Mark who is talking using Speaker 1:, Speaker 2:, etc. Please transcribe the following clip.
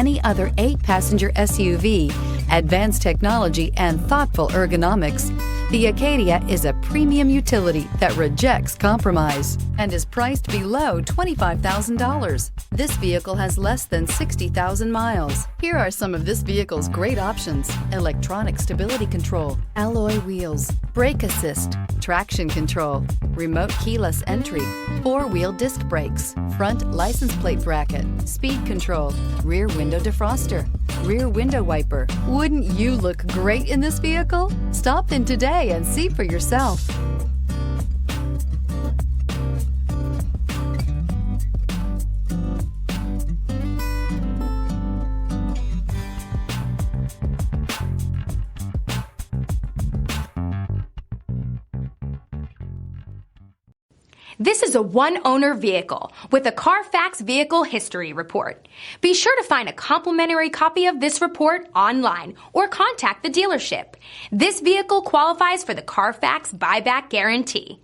Speaker 1: any other 8-passenger SUV, advanced technology and thoughtful ergonomics, the Acadia is a premium utility that rejects compromise and is priced below $25,000. This vehicle has less than 60,000 miles. Here are some of this vehicle's great options: electronic stability control, alloy wheels, brake assist, traction control, remote keyless entry, 4-wheel disc brakes, front license plate bracket, speed control, rear window defroster, rear window wiper. Wouldn't you look great in this vehicle? Stop in today and see for yourself.
Speaker 2: This is a one-owner vehicle with a Carfax Vehicle History Report. Be sure to find a complimentary copy of this report online or contact the dealership. This vehicle qualifies for the Carfax Buyback Guarantee.